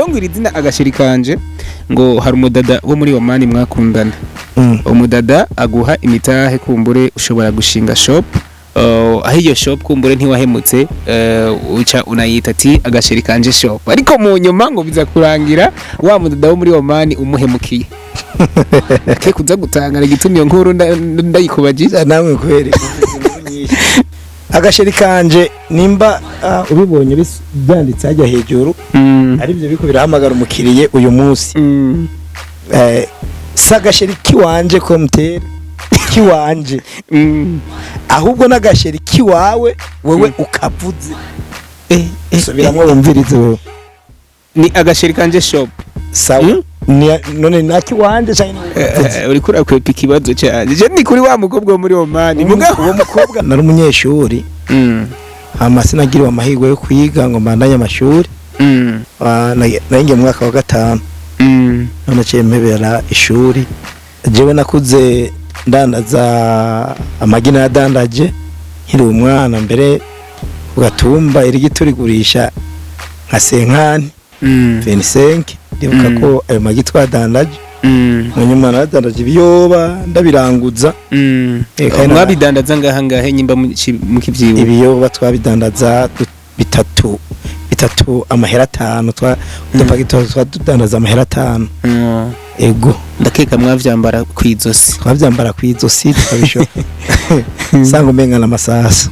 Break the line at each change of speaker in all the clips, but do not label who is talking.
rero ngo iri zina agasheri kanje ngo hari umudada wo muri Oman mwakundana umudada aguha imitahe kumbure ushobora gushinga shop aho iyo shop kumbure ntiwahemutse uca unayita ati agasheri kanje shop ariko mu nyuma ngo biza kurangira wa mudada wo muri Oman umuhemukiye ke kuza gutangara gitumye iyo nkuru ndayikubajije
namwe kweri agasheri kanje nimba ubibonye byanditse hajya hejuru ari byo biko birahamagara umukiriye uyu munsi sagasheri kiwanje komtere kiwanje ahubwo n'agasheri kiwawe wewe ukavuze subiramo bumvirize wewe
ni agasheri kanje shop
sawa none nakiwanje cyane
uri kura kwepa ikibazo cyane je ni kuri wa mukobwa wo muri Oman
uwo mukobwa nari umunyeshuri hama sinagiriwe amahirwe yo kwiga ngo mbandanye amashuri naringe mu mwaka wa 5 none cye mpebera ishuri jewe nakuze ndandaza amagina ya dandaje nkiri umwana mbere ugatumba iri giturigurisha nka senkani 25 ndibuka ko ayo magi twadandaje munyuma nadandaje ibiyoba ndabiranguza
mwabidandaza ngahangahe nyimba mu kivyiwe
ibiyoba twabidandaza bitatu amahera 5 udupakito twadudandaza amahera 5 ego
ndakeka mwavyambara kwizosi
twavyambara kwizosi tukabisho sanga umenga na masasa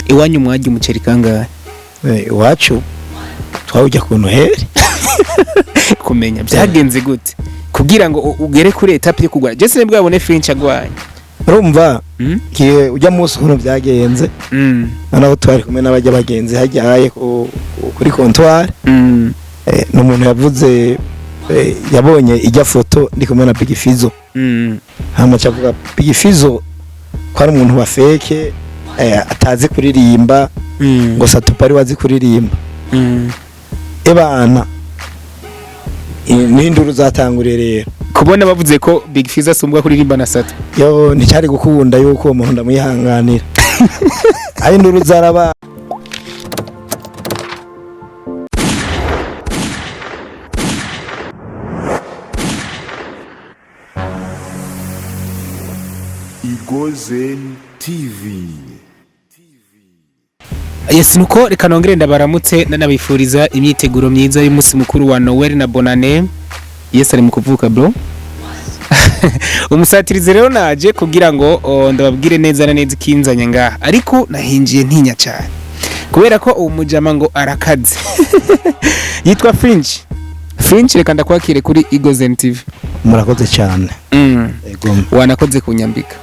iwanyu mwaje umuceri kangahe
iwacu twawujya ku Noheli
kumenya byagenze gute kugira ngo ugere kuri etape yo kugura je sine bwabone French agwanye
urumva kiye ujya munsi kuno byagenze naho twari kumwe n'abajya bagenzi hajyaye kuri comptoir n'umuntu yavuze yabonye ijya foto ndi kumwe na Big Fizzo hama cyavuga Big Fizzo ko ari umuntu wa fake atazi kuririmba ngo satupari wazi kuririmba ebana n'induru zatanguriye rero
kubona bavuze ko Big Fizzo asumbwa kuririmba na Sato
yo nticyari gukunda yuko uwo muntu ndamuyihanganira ari induru zaraba
Igozen TV.
Yes nuko reka nongere ndabaramutse nanabifuriza imyiteguro myiza y'umunsi mukuru wa Noel na Bonane. Yes ari mu kuvuka bro. Umusatirize rero naje kugira ngo ndababwire neza na neza ikinzanye ngaha ariko nahinjiye ntinya cyane kubera ko uwo mujama ngo arakaze. Yitwa French reka ndakwakire kuri Igozen TV.
Murakoze cyane.
Ego wanakoze kunyambika.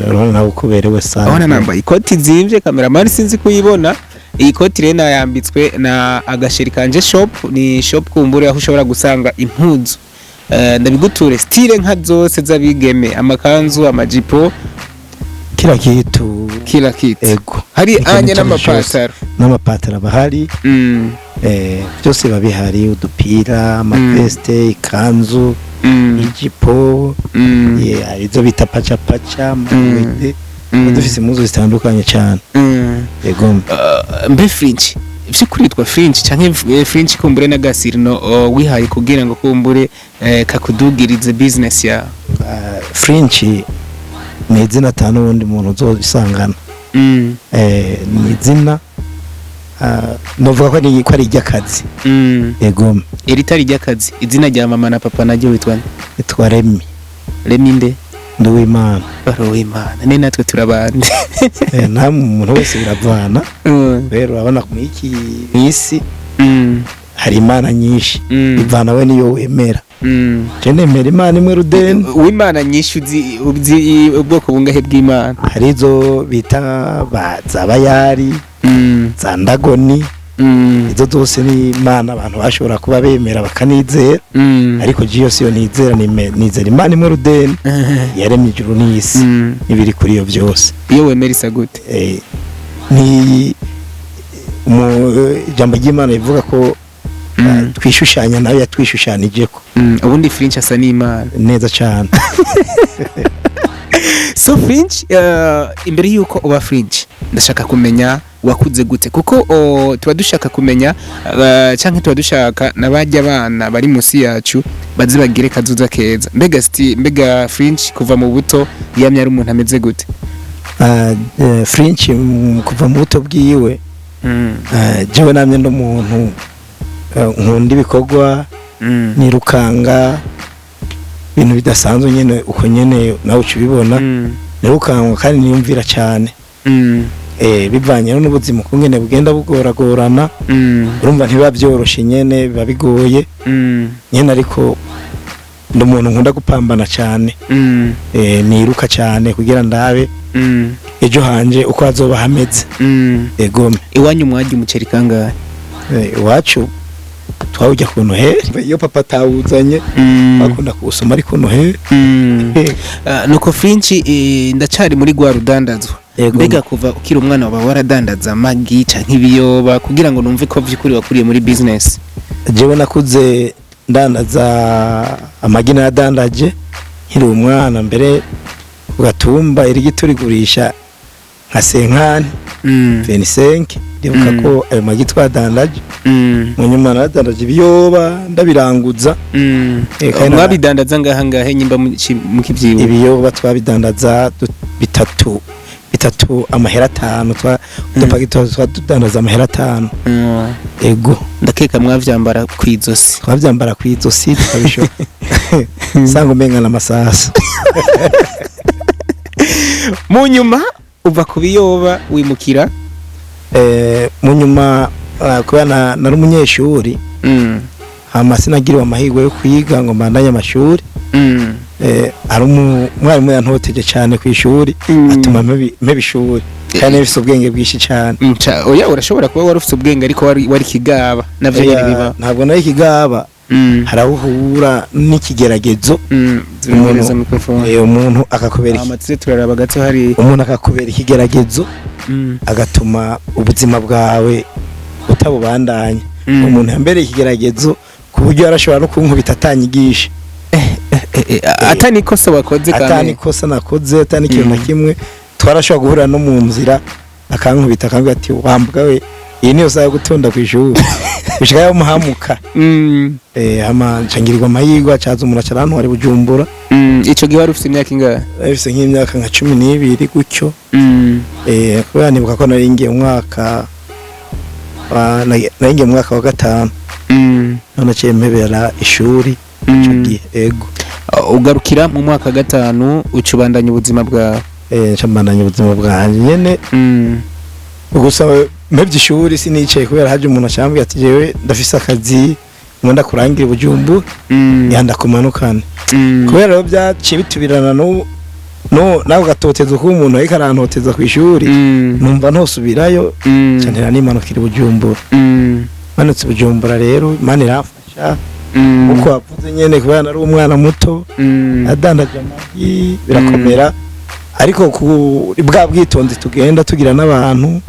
Urabona ukuberewe sana.
Abana nambaye ikoti zimvye cameraman sinzi kuyibona. Iyi koti rena yambitswe na agasheri kanje shop ni shop kumbure aho ushobora gusanga impuzu. Ndabiguture style nka zose zabigeme amakanzu amajipo
kila kitu
ego hari anya n'amapatara
bahari byose babihari udupira amaveste ikanzu ijipo izo bita pacha mwede dufise impuzu zitandukanye cyane ego
mbe French ivyo kuritwa French canke French kumbure na gasirino wihaye kugira ngo kumbure kakudugirize business ya
French ni izina tano wundi muntu uzobisangana ni izina novuga ko ari ry'akazi ego
eritari ry'akazi izina rya mama na papa najye witwa
Remy
nde
Nduwimana
ne natwe turabande
nta umuntu wese biravana rero urabona ku isi hari imana nyinshi ivana we niyo wemera je nemera imana imwe rudeni
w'imana nyinshi uzi ubwoko bungahe bw'imana
hari izo bita bazabayari za ndagoni izo zose ni imana abantu bashobora kuba bemera bakanizera ariko jiyo siyo nizera imana imwe rudeni yaremye ijuru n'isi n'ibiri kuri iyo byose
iyo wemera isa gute
ni ijambo ry'imana rivuga ko twishushanya nawe yatwishushanije ko
ubundi French asa n'imana
neza cyane.
So French imbere yuko uba French ndashaka kumenya wakuze gute kuko tuba dushaka kumenya canke tuba dushaka nabajya abana bari musi yacu bazi bagire kazuza keza mbega French kuva mu buto yamye ari umuntu ameze gute
French kuva mu buto bwiwe jewe namye n'umuntu nkunda ibikorwa nirukanga ibintu bidasanzwe nyene uko nyene nawe ukibibona nirukanga kandi niyumvira cyane bivanye n'ubuzima ko nyene bugenda bugoragorana urumva ntiba byoroshe nyene biba bigoye nyene ariko n'umuntu nkunda gupambana cyane niruka cyane kugira ndabe ejo hanje uko azoba hameze egome
iwanyu mwajya umuceri kangahe
iwacu twawujya ku Noheli iyo papa tawuzanye bakunda kuwusoma ari ku Noheli
nuko French ndacari muri gwa rudandazwa mbega kuva ukiri umwana waba waradandaza amagi canke ibiyoba kugira ngo numve ko vy'ukuri wakuriye muri business
jewe nakuze ndandaza amagi nadandaje nkiri umwana mbere ugatumba irigi turigurisha nka senkani 25 ndibuka ko ayo magi twadandaje mu nyuma nadandaje ibiyoba ndabiranguza
mwabidandaza ngaha ngahe nyimba mu kivyiwe
ibiyoba twabidandaza bitatu amahera 5 twapagito twadandaza amahera 5 ego
ndakeka mwavyambara kwizosi
twavyambara kwizosi tukabisho sango menga na masasa
mu nyuma uva ku biyoba wimukira
mu nyuma kubana nari umunyeshuri hama sinagiriwe amahirwe yo kwiga ngo mbandanye amashuri hari umwarimu yantoteje cyane ku ishuri atuma mpeba ishuri kandi bifite ubwenge bwinshi cyane
oya urashobora kuba wari ufite ubwenge ariko wari kigaba navyo nyine biba
ntabwo nari kigaba harawuhura n'ikigeragezo umuntu akakubera
amatse turaraba gato hari
umuntu akakubera ikigeragezo agatuma ubuzima bwawe utabubandanya umuntu yambereye ikigeragezo ku buryo arashobora no kunkubita atanyigisha
atani kosa wakoze kandi
atani kosa nakoze atani kintu na kimwe twarashobora guhura no mu nzira akankubita akambwira ati wambwa we iyi niyo sayo gutonda ku ishuri bishika yo muhamuka hama ncangirirwa amahirwe acaza umuntu acarantu ari Bujumbura
ico gihe wari ufite imyaka ingahe
afise nk'imyaka nka 12 gutyo kubera nibuka ko naringiye umwaka naringiye mu mwaka wa 5 none cempebera ishuri ico gihe ego
ugarukira mu mwaka 5 ucubandanya ubuzima bwawe
ncambandanya ubuzima bwanjye nyene gusa mpevye ishuri sinicaye kubera haje umuntu acambwiye ati jewe ndafise akazi ngenda kurangira Bujumbura yanda kumanukana kubera rero byaciye bitubirana no nawe gatoteza ko umuntu ariko arantoteza ku ishuri numva ntosubirayo cyane nimanukira Bujumbura manutse Bujumbura rero Imana irafasha uko wavuze nyene kubera nari umwana muto adandaje amagi birakomera ariko kuri bwa bwitonzi tugenda tugira n'abantu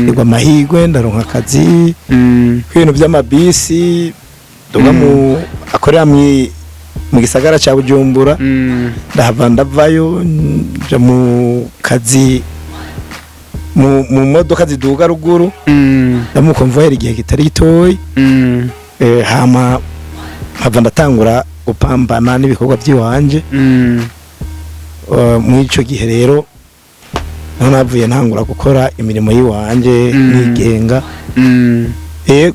igwa amahirwe ndaronka akazi kw'ibintu by'amabisi duga mu akorera mu gisagara ca Bujumbura ndahava ndavayo nja mu kazi mu modoka ziduga ruguru ndamukonvoyera igihe kitari gitoyi hama hava ndatangura gupambana n'ibikorwa by'iwanje muri ico gihe rero navuye ntangura gukora imirimo yiwanje nigenga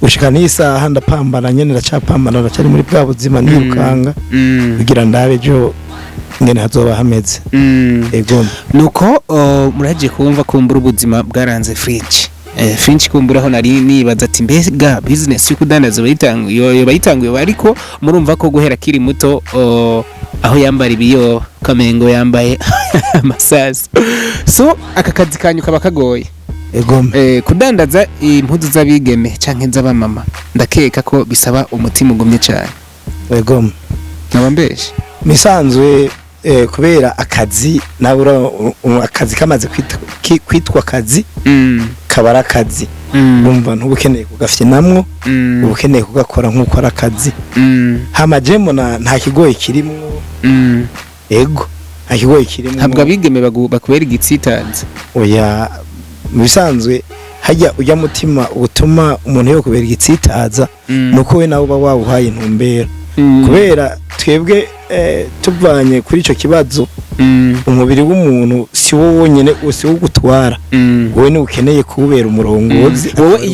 gushika n'isaha ndapambana nyene ndacapambana ndacari muri bwa buzima nirukanga kugira ndabe jo ngene hazoba hameze ego
nuko muraje kumva kumbura ubuzima bwaranze French kumburaho nari nibaza ati mbega business yo kudandaza bayitanguye ariko murumva ko guhera kiri muto aho yambara ibiyo kamengo yambaye amasasi so aka kazi kanyu kaba kagoye
ego
kudandaza impuzu z'abigeme canke z'abamama ndakeka ko bisaba umutima ugumye cyane
ego
nabambeshe
misanzwe kubera akazi nabura akazi kamaze kwitwa akazi kabara akazi bumva ntubukeneye kugafyenamwo ubukeneye kugakora nk'uko ari akazi hama jemo nta kigoye kirimo ego nta kigoye kirimo
ntabwo abigeme bakubera igitsitazi
oya bisanzwe hajya ujya mutima utuma umuntu yo kubera igitsitaza nuko we nawe uba wawuhaye intumbero kubera twebwe tuvanye kuri ico kibazo umubiri w'umuntu si wo wonyene usi wo gutwara wowe ni ukeneye kubera umurongozi
wowe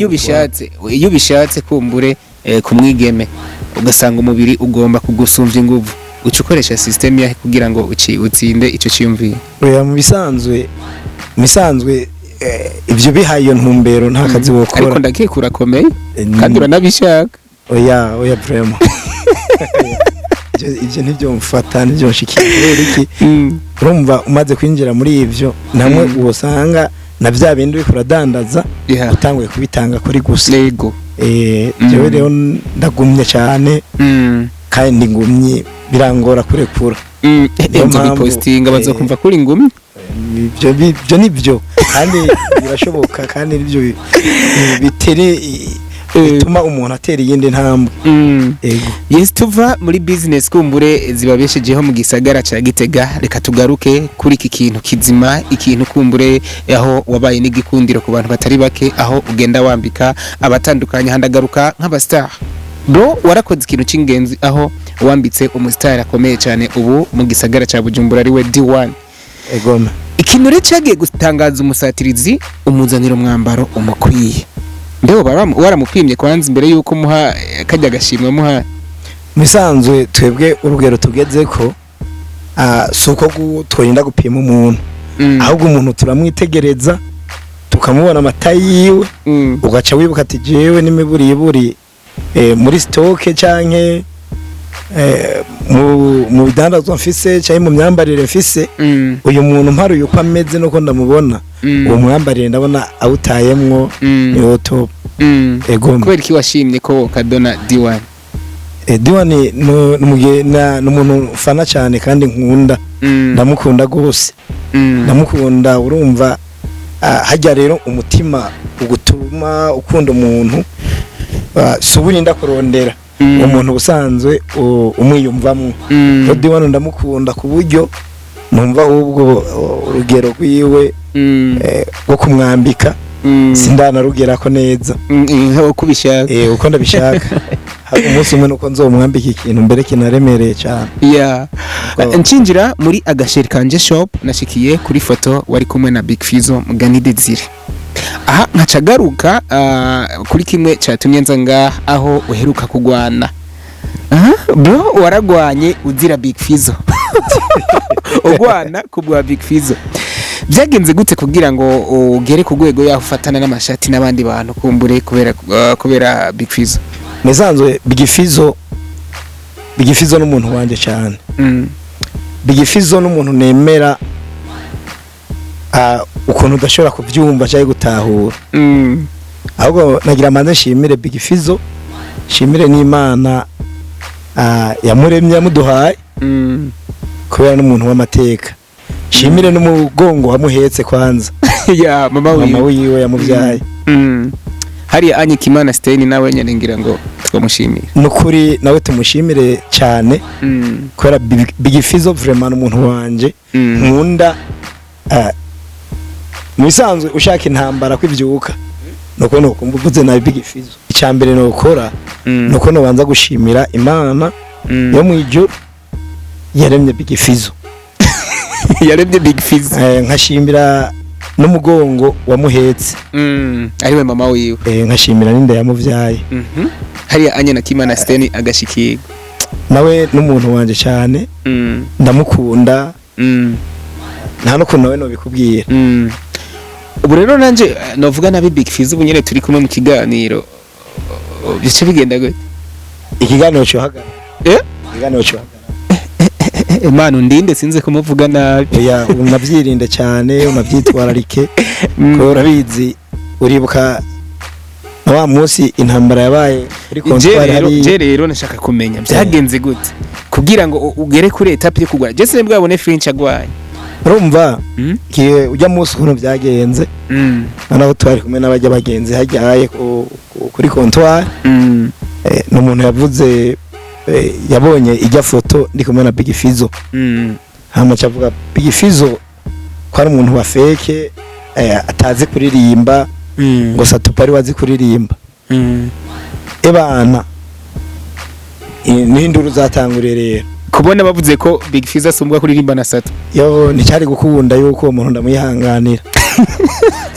iyo bishatse kumbure kumwigeme ugasanga umubiri ugomba kugusumvya inguvu uca ukoresha system yahe kugira ngo utsinde ico ciyumviye
oya mu bisanzwe ibyo bihaye iyo ntumbero nta kazi wokora
ariko ndakekura komeye kandi uranabishaka
oya vraiment ibyo nibyo mfata nibyo nshikira iki urumva umaze kwinjira muri ivyo namwe ubosanga na vya bindi bikora dandaza utanguye kubitanga kuri gusa
yego
jewe rero ndagumye cyane kandi ngumye birangora kurekura
nzo bipostinga bazokumva kuri ngumye
ibyo nibyo kandi birashoboka kandi nibyo bitere bituma umuntu atera iyindi ntambwe
yego yes tuva muri business kumbure zibabeshejeho mu gisagara ca Gitega reka tugaruke kuri iki kintu kizima ikintu kumbure aho wabaye n'igikundiro ku bantu batari bake aho ugenda wambika abatandukanye handagaruka nk'abastar bro warakoze ikintu cy'ingenzi aho wambitse umustar akomeye cyane ubu mu gisagara ca Bujumbura ari we D1
egoma
ikintu rero cyagiye gutangaza umusatirizi umuzaniro mwambaro umukwiye ndeho waramupimye kwanza imbere yuko muha kajya gashimwe muha
misanzwe twebwe urugero tugeze ko suko tworinda gupima umuntu ahubwo umuntu turamwitegereza tukamubona amata yiwe ugaca wibuka ati jewe n'imiburiburi muri stoke canke mu bidandazwa mfise cyangwa mu myambarire mfise uyu muntu mparuye uko ameze nuko ndamubona uwo mwambarire ndabona awutayemwo niwo top ego
kubera iki washimye ko kadona D1
D1 n'umuntu fana cyane kandi nkunda ndamukunda gose ndamukunda urumva hajya rero umutima ugutuma ukunda umuntu suburinda kurondera umuntu usanzwe umwiyumvamwe D1 ndamukunda ku buryo numva ahubwo urugero rwiwe rwo kumwambika sindana rugera ko neza
uko bishaka
uko ndabishaka umunsi umwe nuko nzomwambika ikintu mbere kinaremereye cyane
ncinjira muri agasheri kanje shop nashikiye kuri foto wari kumwe na Big Fizzo Mugani Desire aha nkacagaruka kuri kimwe cyatumye nza ngaha aho uheruka kugwana bro waragwanye uzira Big Fizzo ugwana kubwa Big Fizzo byagenze gute kugira ngo ugere ku rwego yafatana n'amashati n'abandi bantu kumbure kubera Big Fizzo
mezanzwe Big Fizzo n'umuntu wanje cyane Big Fizzo n'umuntu nemera ukuntu udashobora kubyumva cyangwa gutahura ahubwo nagira amande nshimire Big Fizzo nshimire n'Imana yamuremye yamuduhaye kubera n'umuntu w'amateka nshimire n'umugongo wamuhetse kwanza
ya mama
wiwe yamuvyaye
hari Anyikimana Stein nawe nyene ngira ngo twamushimira
nukuri nawe tumushimire cyane kubera Big Fizzo vraiment umuntu wanje nkunda mubisanzwe ushaka intambara kwivyuka nuko nukumva uvuze na Big Fizzo icyambere nokora nuko nobanza gushimira Imana yo mwijuru yaremye Big Fizzo
yaremye Big Fizzo
nkashimira n'umugongo wamuhetse
ariwe mama wiwe
nkashimira n'inda yamuvyaye
hari Anyikimana Stein agashikirwa
nawe n'umuntu wanje cyane ndamukunda nta no kuno we no bikubwira
ubu rero nanje novuga na Big Fizzo ubunyene turi kumwe mu kiganiro bice bigenda gute
ikiganiro cyo hagara ikiganiro cyo hagara
Imana undinde sinze kumuvuga nabi
unavyirinde cyane unavyitwararike ko urabizi uribuka wa munsi intambara yabaye kuri kontwari hari
je rero nashaka kumenya byagenze gute kugira ngo ugere kuri etape yo kugwa je sinebwe abone French agwaye
urumva kiye ujya munsi kuno byagenze naho twari kumwe n'abajya bagenzi hajyaye kuri kontwari n'umuntu yavuze yabonye ijya foto ndi kumwe na Big Fizzo hama cavuga Big Fizzo ko ari umuntu wa fake atazi kuririmba ngo Satupa ari wazi kuririmba ebana n'induru zatanguriye rero
kubona bavuze ko Big Fizzo asumbwa kuririmba na Satu
yo nticyari gukunda yuko uwo muntu ndamuyihanganira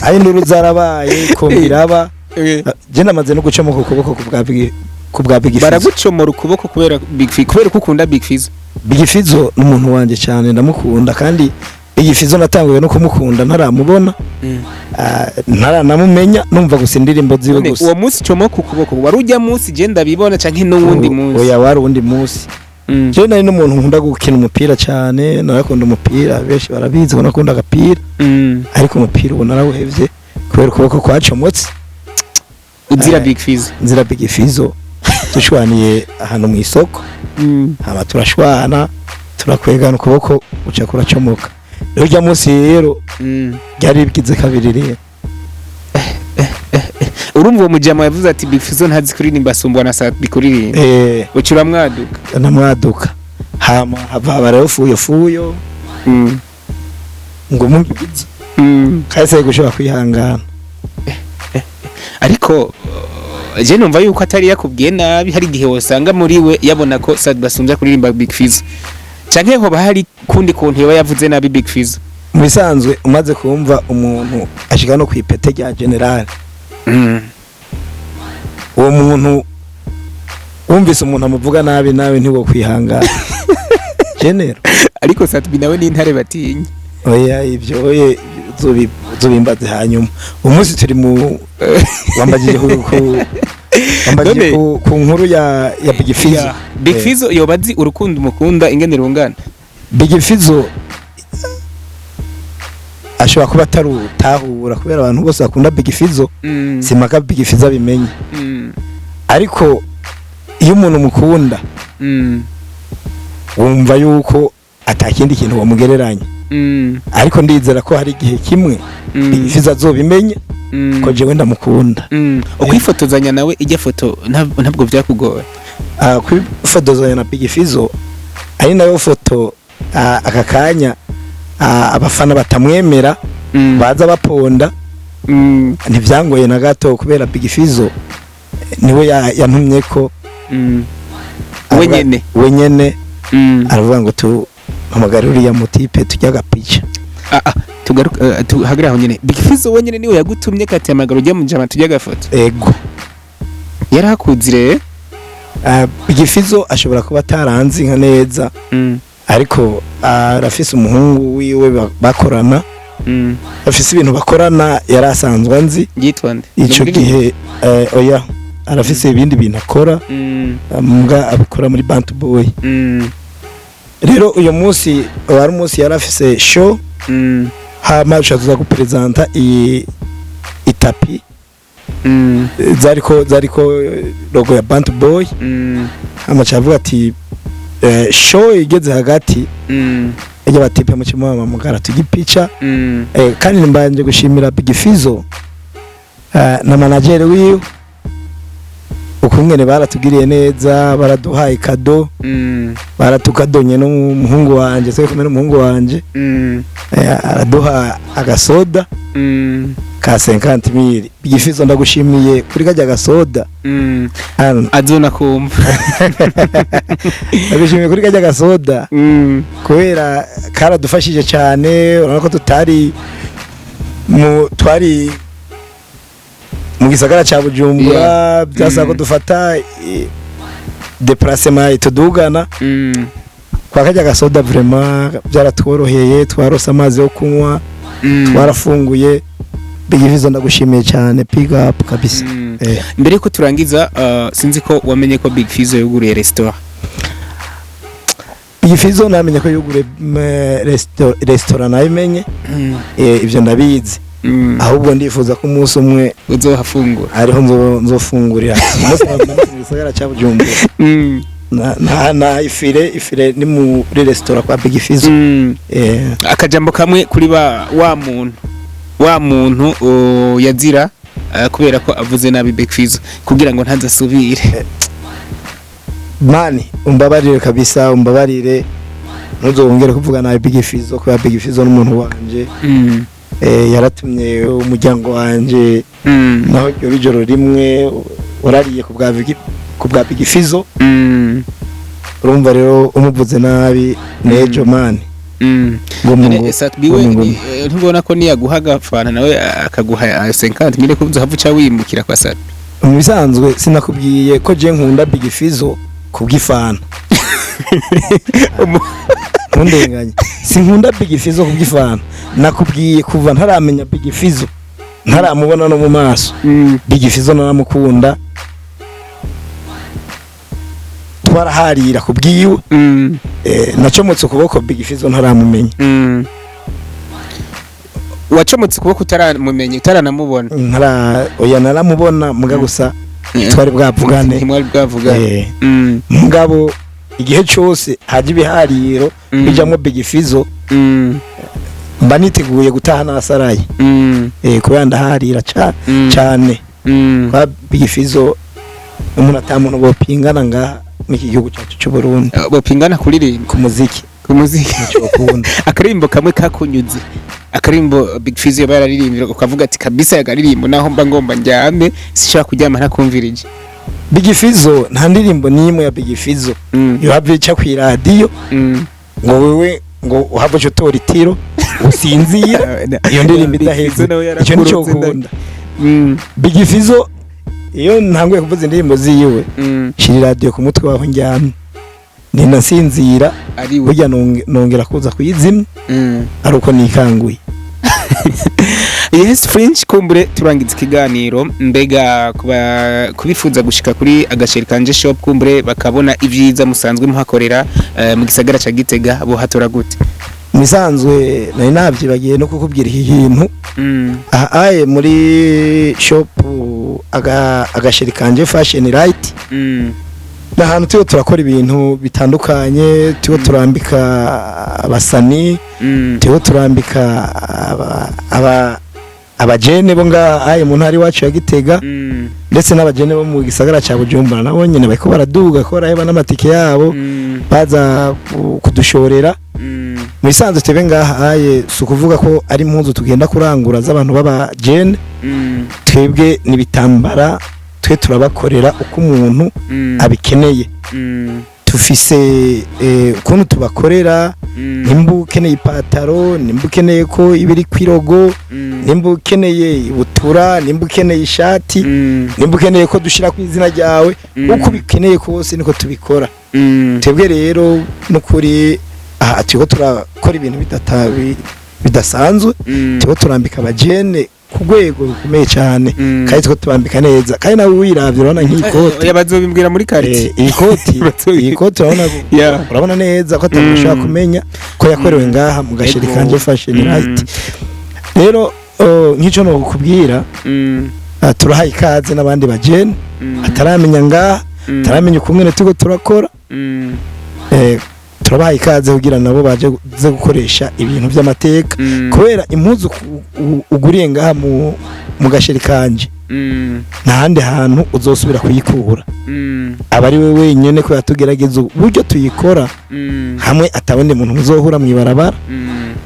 ari induru zarabaye kumbiraba je namaze no gucomoka ukuboko ku bwa Big Fizzo
baragucomora ukuboko kubera Big Fizzo kubera ko ukunda Big Fizzo.
Big Fizzo n'umuntu wanje cyane ndamukunda kandi Big Fizzo natanguye no kumukunda ntaramubona ntaranamumenya numva gusa indirimbo ziwe gusa.
Uwo munsi comoka ukuboko wari ujya munsi je ndabibona canke n'uwundi munsi?
Oya wari uwundi munsi. Je nari n'umuntu nkunda gukina umupira cyane narakunda umupira benshi barabizi ko nakunda agapira ariko umupira ubu narawuhevye kubera ukuboko kwacomotse.
Uzira Big Fizzo?
Nzira Big Fizzo dushwaniye ahantu mu isoko haba turashwana turakwegana ukuboko uca kuracomoka. Rero ujya munsi rero byari bigize kabiri rero
urumva uwo mujama yavuze ati Big Fizzo ntazi kuririmba asumbwa na Satu bikuririmba ucura mwaduka
namwaduka hama hava rero fuyo ngo mugize kase gushobora kwihangana
ariko je numva yuko atari yakubwiye nabi hari gihe wasanga muri we yabona ko Satu basumbya kuririmba Big Fizzo canke ho bahari kundi kuntu yoba yavuze nabi Big Fizzo.
Mu bisanzwe umaze kumva umuntu ashika no kwipete rya general uwo muntu wumvise umuntu amuvuga nabi ntiwo kwihangana general
ariko Satu binawe n'intare batinye.
Oya ibyo zubimbaze hanyuma umunsi turi mu wambagije ku nkuru ya Big Fizzo.
Big Fizzo yobazi urukundo umukunda ingene rungana.
Big Fizzo ashobora kuba atarutahura kubera abantu bose bakunda Big Fizzo simaka Big Fizzo abimenye ariko iyo umuntu mukunda wumva yuko atakindi kintu wamugereranya ariko ndizera ko hari igihe kimwe Big Fizzo azobimenye ko jewe ndamukunda.
Ukwifotozanya nawe ijya foto ntabwo byakugora?
Kwifotozanya na Big Fizzo ari nayo foto aka kanya abafana batamwemera baza baponda ntivyangoye na gato kubera Big Fizzo niwe yantumye ko wenyene aravuga ngo mpamagarira ya mutipe tujya gapicha
tugaruka tuhagira aho nyene. Big Fizzo wenyene niwe yagutumye kati amagaro ujya mu jama tujya gafoto?
Ego
yarakuzire.
Big Fizzo ashobora kuba taranzi nka neza ariko arafise umuhungu wiwe bakorana afise ibintu bakorana yarasanzwe anzi
yitwa nde
ico gihe oya arafise ibindi bintu akora mbwa abikora muri Bantu Boy. Rero uyu munsi wari umunsi yarafise show hama ushaka kupresenta itapi zariko logo ya Bantu Boy hama chavuga ati show igeze hagati ejya batipe mu kimama mugara tugipicha kandi mbanje gushimira Big Fizzo na manager wiwe ukungene baratugiriye neza baraduhaye kado baratukadonye no muhungu wanje se kumena umuhungu wanje araduha agasoda ka 50,000. Big Fizzo ndagushimiye kuri kajya gasoda
azona kumva
ndagushimiye kuri kajya gasoda kubera karadufashije cyane urabona ko twari mu gisagara cya Bujumbura byasa ko dufata déplacement itudugana kwa kajya gasoda vraiment byaratworoheye twarose amazi yo kunywa twarafunguye. Big Fizzo ndagushimiye cyane pick up kabisa.
Mbere ko turangiza sinzi ko wamenye ko Big Fizzo yuguriye restaurant?
Big Fizzo namenye ko yuguriye restaurant nayimenye ivyo ndabizi ahubwo ndifuza ko umunsi umwe
uzohafungura
ariho nzofungurira umunsi mu gisagara cya Bujumbura na ifire ni muri restaurant kwa Big Fizzo.
Akajambo kamwe kuri wa muntu yazira kubera ko avuze nabi Big Fizzo kugira ngo ntazasubire.
Mani umbabarire kabisa ntuzongere kuvuga nabi Big Fizzo kubera Big Fizzo n'umuntu wanje yaratumye umuryango wanje naho ryo ijoro rimwe urariye ku bwa Big Fizzo. Urumva rero umuvuze nabi nejo mani.
Ntubona ko niyaguhaga fana nawe akaguha 50 mille kuvuza havuca wimukira kwa Sat.
Mu bisanzwe sinakubwiye ko je nkunda Big Fizzo kubw'ifana. Ntundenganye. Sinkunda Big Fizzo kubw'ifana. Nakubwiye kuva ntaramenya Big Fizzo. Ntaramubona no mu maso. Big Fizzo naramukunda. Twaraharira kubwiwe. Nacomotse ukuboko Big Fizzo ntaramumenya.
Wacomotse ukuboko utaramumenya utaranamubona.
Oya naramubona muga gusa twari bwavugane.
Ntimwari bwavugane.
Mugabo igihe cyose haje ibihariro bijamwe Big Fizzo. Mba niteguye gutaha nasaraye. Kubera ndaharira cyane. Kwa Big Fizzo umuntu atamuntu bopingana ngaha n'iki gihugu cyacu cy'u Burundi.
Bopingana kuririmba
ku muziki. Akarimbo
kamwe kakunyuze. Akarimbo Big Fizzo bararirimbira ukavuga ati kabisa yagaririmbo naho mba ngomba njyame sishaka kuryama ntakumvirije.
Big Fizzo nta ndirimbo nimwe ya Big Fizzo yo habica ku radio ngo wewe ngo uhava cyo tora itiro usinzira iyo ndirimbo idaheze icyo nicyo ukunda. Big Fizzo iyo ntanguye kuvuza indirimbo ziyiwe shiri radio ku mutwe waho njyamye ninasinzira burya nongera kuza kuyizimya aruko nikanguye.
Yes French kumbure turangiza ikiganiro mbega kubifuza gushika kuri agasheri kanje shop kumbure bakabona ivyiza musanzwe muhakorera mu gisagara ca Gitega bo hatora gute?
Misanzwe nari navyibagiye no kukubwira iki kintu. Aye muri shop agasheri kanje Fashion Right. Nahantu tuyo turakora ibintu bitandukanye, tuyo turambika abasani, tuyo turambika abajene bo aye mu ntari wacu ya Gitega, ndetse n'abajene bo mu gisagara ca Bujumbura nabo nyene bariko baraduga ko baraheba n'amatike yabo baza kudushorera. Mu isanzwe tebe ngaha aye sukuvuga ko ari impuzu tugenda kurangura z'abantu b'abajene, twebwe nibitambara twe turabakorera uko umuntu abikeneye. Tufise ukuntu tubakorera, nimba ukeneye ipataro, nimba ukeneye ko ibiri kwirogo, nimba ukeneye ibutura, nimba ukeneye ishati, nimba ukeneye ko dushira ku izina ryawe, uko bikeneye kose niko tubikora. Twebwe rero n'ukuri turiko turakora ibintu bidasanzwe, turiko turambika abajene ku rwego rukomeye cyane, kandi two tubambika neza, kandi nawe wiravye urabona nk'ikoti
yabazobimbwira muri quartier.
Iyi koti urabona neza ko atamushaka kumenya ko yakorewe ngaha mu gasheri kanje Fashion Right. Rero nk'ico no kukubwira turahaye ikaze n'abandi bajene ataramenya ngaha, ataramenya ukumwe tuko turakora. Turabaha ikaze kugira nabo baje gukoresha ibintu by'amateka, kubera impuzu uguriye ngaha mu gasheri kanje ntahandi hantu uzosubira kuyikura. Abari we wenyene ko yatugerageza uburyo tuyikora hamwe atabone muntu uzohura mu ibarabara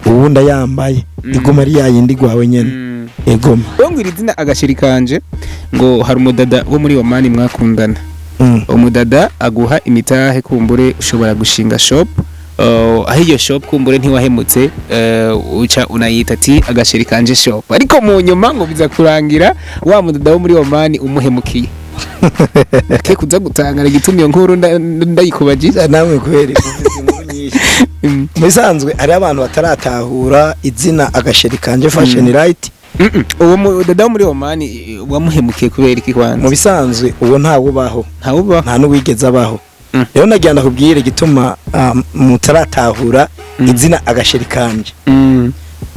ubundi yambaye igoma ari yayindi gwawe nyene egoma.
Bongwira izina agasheri kanje ngo hari umudada wo muri Omani mwakundana. Umudada aguha imitahe kumbure ushobora gushinga shop. Aho iyo shop kumbure ntiwahemutse uca unayita ati agasheri kanje shop, ariko mu nyuma ngo biza kurangira wa mudada wo muri Omani umuhemukiye. Ke kuza gutangara gitumye nkuru ndayikubagiza
namwe kweri inkuru nyinshi. Musanzwe ari abantu bataratahura izina agasheri kanje Fashion Right.
Uwo mudada wo muri Omani wamuhemukiye kubera iki kwanza?
Mu bisanzwe uwo ntawo baho, nta n'uwigeze abaho. Rero nagira ndakubwire gituma mutaratahura izina agasheri kanje.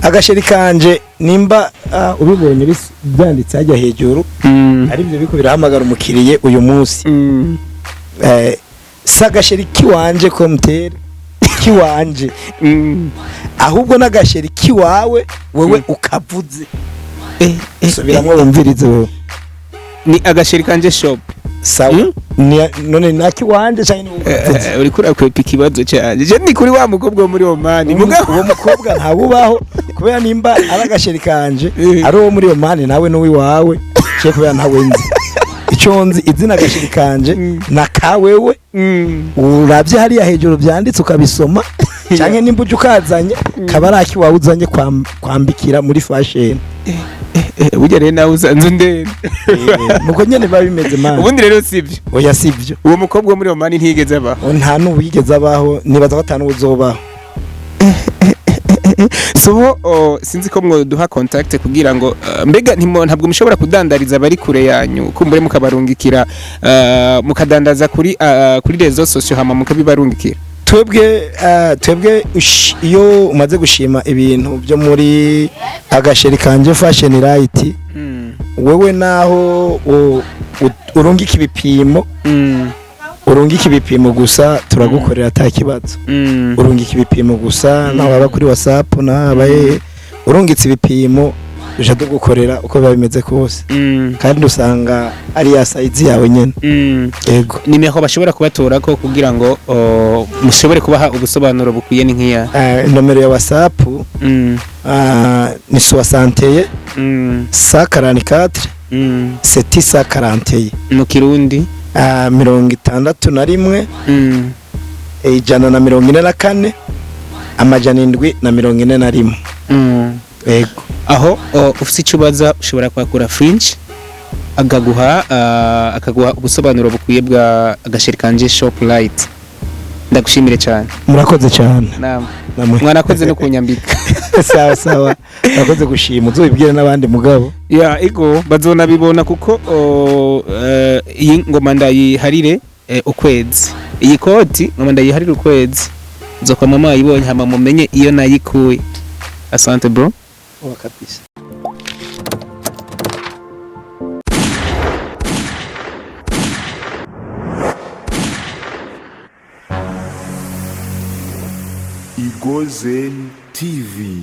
Agasheri kanje nimba ubibonye byanditse hajya hejuru, ari byo biko birahamagara umukiriye uyu munsi. Sagasheri kiwanje komtere kiwanje, ahubwo n'agasheri kiwawe wewe ukavuze. Subiramwo wumvirize wewe.
Ni agasheri kanje shop.
sawa none naki wanje cyane
uri kurakwepa ikibazo cyane je ni kuri wa mukobwa wo muri Oman mugabo
uwo mukobwa ntabubaho kubera nimba aragasheri kanje ari uwo muri Oman nawe n'uwi wawe cyo kubera ntawe nzi icyo nzi izina gashiri kanje nakawewe uravye hariya hejuru byanditse ukabisoma cyane nimba uje ukazanye kabaraki wawuzanye kwambikira muri fashion
burya rero nawe uzanze ndende
nuko nyene babimeze man
ubundi rero sivyo
oya sivyo
uwo mukobwa wo muri Oman ntigeze abaho
nta n'ubigeze abaho nibaza batanu uzobaho
so sinzi ko mwoduha contact kugira ngo mbega ntabwo mushobora kudandariza bari kure yanyu kumbure mukabarungikira mukadandaza kuri rezo socio hama mukabibarungikira
twebwe iyo umaze gushima ibintu byo muri agasheri kanje fashion right wewe naho urungika ibipimo urungika ibipimo gusa turagukorera ata kibazo urungika ibipimo gusa naho baba kuri WhatsApp nabaye urungitse ibipimo uje dugukorera uko biba bimeze kose kandi usanga ari ya size yawe nyene yego
nimeho bashobora kubatora ko kugira ngo mushobore kubaha ubusobanuro bukwiye ni nkiya
nomero ya WhatsApp ni 61 144 741
mu Kirundi
61 144 741 yego
aho ufite icubaza ushobora kwakura Fringe akaguha ubusobanuro bukwiye bwa agasheri kanje shop light. Ndagushimire cyane.
Murakoze cyane.
Namwe mwanakoze no kunyambika.
Sawa nakoze gushima uzobibwira nabandi mugabo
ya ego bazona bibona kuko iyi ngoma ndayiharire ukwezi iyi koti ngoma ndayiharire ukwezi nzokwa mama yibonye hama mumenye iyo nayikuye. Asante bro.
Kabisa.
Igozen TV.